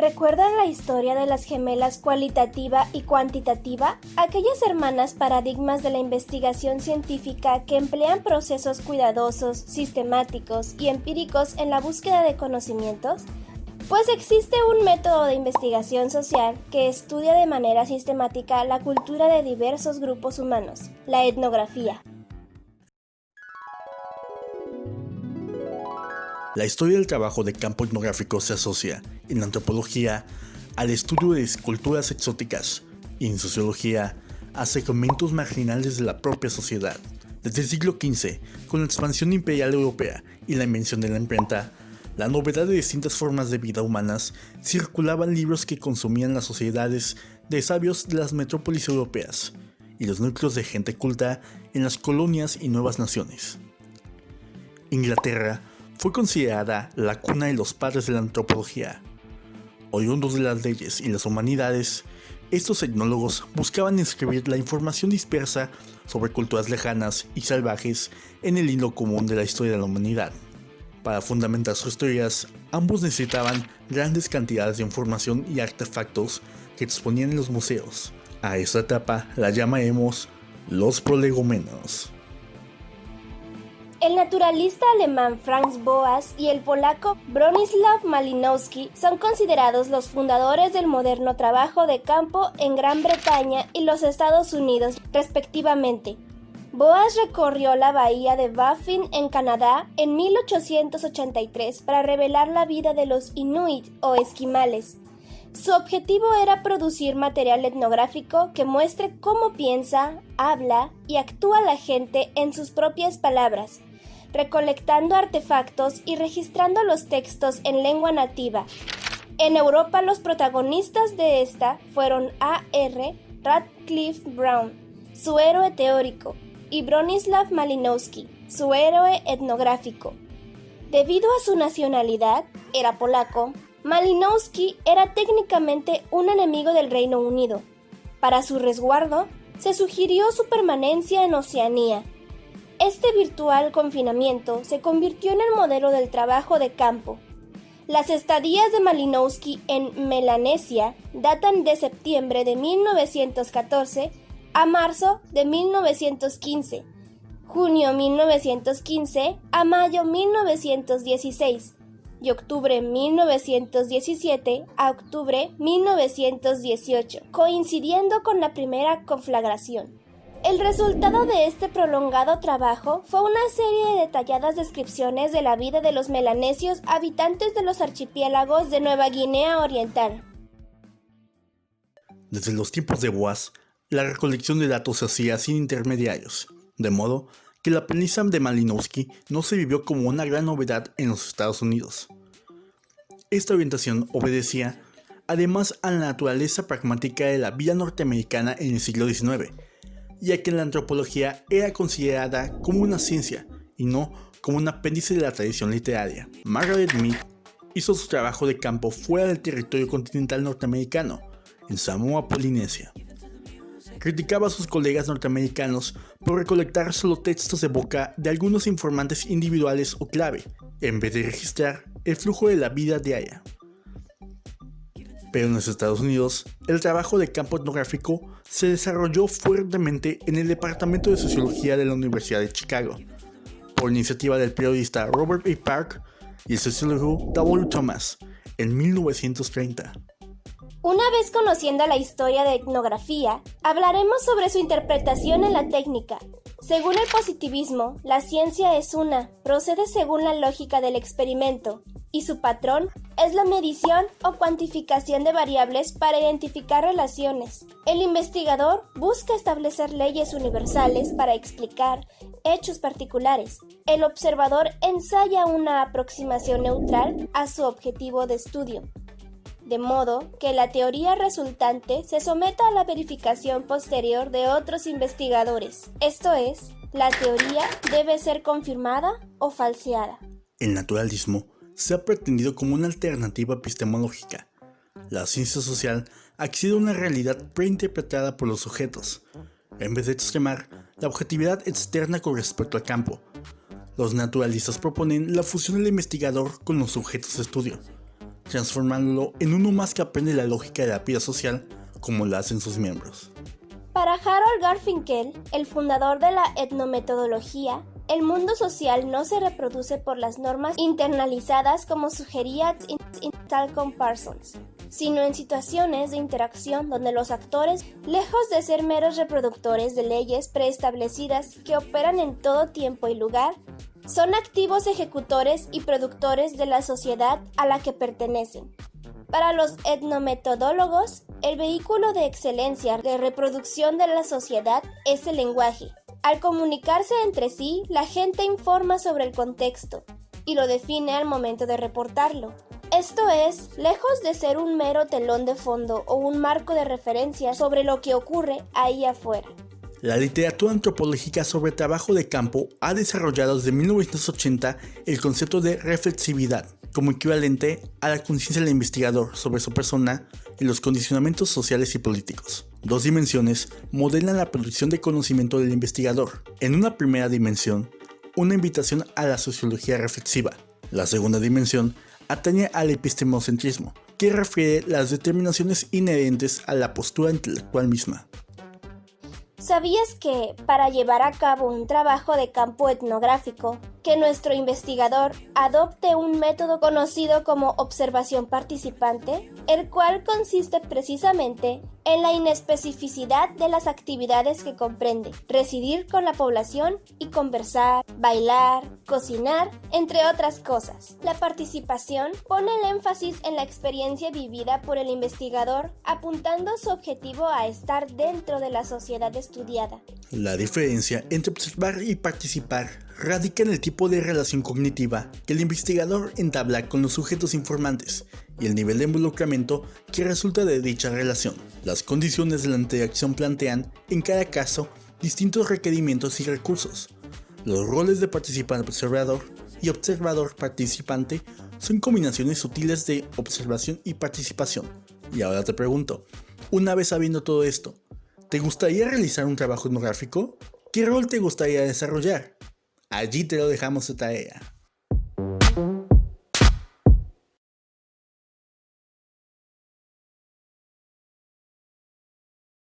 ¿Recuerdan la historia de las gemelas cualitativa y cuantitativa? Aquellas hermanas paradigmas de la investigación científica que emplean procesos cuidadosos, sistemáticos y empíricos en la búsqueda de conocimientos. Pues existe un método de investigación social que estudia de manera sistemática la cultura de diversos grupos humanos, la etnografía. La historia del trabajo de campo etnográfico se asocia, en antropología, al estudio de culturas exóticas y en sociología, a segmentos marginales de la propia sociedad. Desde el siglo XV, con la expansión imperial europea y la invención de la imprenta, la novedad de distintas formas de vida humanas, circulaban libros que consumían las sociedades de sabios de las metrópolis europeas y los núcleos de gente culta en las colonias y nuevas naciones. Inglaterra fue considerada la cuna de los padres de la antropología. Oriundos de las leyes y las humanidades, estos etnólogos buscaban inscribir la información dispersa sobre culturas lejanas y salvajes en el hilo común de la historia de la humanidad. Para fundamentar sus teorías, ambos necesitaban grandes cantidades de información y artefactos que exponían en los museos. A esta etapa la llamaremos los prolegómenos. El naturalista alemán Franz Boas y el polaco Bronisław Malinowski son considerados los fundadores del moderno trabajo de campo en Gran Bretaña y los Estados Unidos, respectivamente. Boas recorrió la bahía de Baffin en Canadá en 1883 para revelar la vida de los inuit o esquimales. Su objetivo era producir material etnográfico que muestre cómo piensa, habla y actúa la gente en sus propias palabras, recolectando artefactos y registrando los textos en lengua nativa. En Europa los protagonistas de esta fueron A.R. Radcliffe Brown, su héroe teórico, y Bronisław Malinowski, su héroe etnográfico. Debido a su nacionalidad, era polaco, Malinowski era técnicamente un enemigo del Reino Unido. Para su resguardo, se sugirió su permanencia en Oceanía. Este virtual confinamiento se convirtió en el modelo del trabajo de campo. Las estadías de Malinowski en Melanesia datan de septiembre de 1914 a marzo de 1915, junio 1915 a mayo 1916 y octubre 1917 a octubre 1918, coincidiendo con la primera conflagración. El resultado de este prolongado trabajo fue una serie de detalladas descripciones de la vida de los melanesios habitantes de los archipiélagos de Nueva Guinea Oriental. Desde los tiempos de Boas, la recolección de datos se hacía sin intermediarios, de modo que la premisa de Malinowski no se vivió como una gran novedad en los Estados Unidos. Esta orientación obedecía, además, a la naturaleza pragmática de la vida norteamericana en el siglo XIX, ya que la antropología era considerada como una ciencia y no como un apéndice de la tradición literaria. Margaret Mead hizo su trabajo de campo fuera del territorio continental norteamericano, en Samoa Polinesia. Criticaba a sus colegas norteamericanos por recolectar solo textos de boca de algunos informantes individuales o clave, en vez de registrar el flujo de la vida diaria. Pero en los Estados Unidos, el trabajo de campo etnográfico se desarrolló fuertemente en el Departamento de Sociología de la Universidad de Chicago, por iniciativa del periodista Robert A. Park y el sociólogo W. Thomas, en 1930. Una vez conociendo la historia de etnografía, hablaremos sobre su interpretación en la técnica. Según el positivismo, la ciencia es una, procede según la lógica del experimento, y su patrón es la medición o cuantificación de variables para identificar relaciones. El investigador busca establecer leyes universales para explicar hechos particulares. El observador ensaya una aproximación neutral a su objetivo de estudio, de modo que la teoría resultante se someta a la verificación posterior de otros investigadores. Esto es, la teoría debe ser confirmada o falseada. El naturalismo se ha pretendido como una alternativa epistemológica. La ciencia social accede a una realidad preinterpretada por los sujetos, en vez de extremar la objetividad externa con respecto al campo. Los naturalistas proponen la fusión del investigador con los sujetos de estudio. transformándolo en uno más que aprende la lógica de la vida social como la hacen sus miembros. Para Harold Garfinkel, el fundador de la etnometodología, el mundo social no se reproduce por las normas internalizadas como sugería Talcott Parsons, sino en situaciones de interacción donde los actores, lejos de ser meros reproductores de leyes preestablecidas que operan en todo tiempo y lugar, son activos ejecutores y productores de la sociedad a la que pertenecen. Para los etnometodólogos, el vehículo de excelencia de reproducción de la sociedad es el lenguaje. Al comunicarse entre sí, la gente informa sobre el contexto y lo define al momento de reportarlo. Esto es, lejos de ser un mero telón de fondo o un marco de referencia sobre lo que ocurre ahí afuera. La literatura antropológica sobre trabajo de campo ha desarrollado desde 1980 el concepto de reflexividad como equivalente a la conciencia del investigador sobre su persona y los condicionamientos sociales y políticos. Dos dimensiones modelan la producción de conocimiento del investigador. En una primera dimensión, una invitación a la sociología reflexiva. La segunda dimensión atañe al epistemocentrismo, que refiere las determinaciones inherentes a la postura intelectual misma. ¿Sabías que, para llevar a cabo un trabajo de campo etnográfico, que nuestro investigador adopte un método conocido como observación participante, el cual consiste precisamente en la inespecificidad de las actividades que comprende, residir con la población y conversar, bailar, cocinar, entre otras cosas? La participación pone el énfasis en la experiencia vivida por el investigador, apuntando su objetivo a estar dentro de la sociedad estudiada. La diferencia entre observar y participar radica en el tipo de relación cognitiva que el investigador entabla con los sujetos informantes y el nivel de involucramiento que resulta de dicha relación. Las condiciones de la interacción plantean, en cada caso, distintos requerimientos y recursos. Los roles de participante-observador y observador-participante son combinaciones sutiles de observación y participación. Y ahora te pregunto, una vez sabiendo todo esto, ¿te gustaría realizar un trabajo etnográfico? ¿Qué rol te gustaría desarrollar? Allí te lo dejamos de tarea.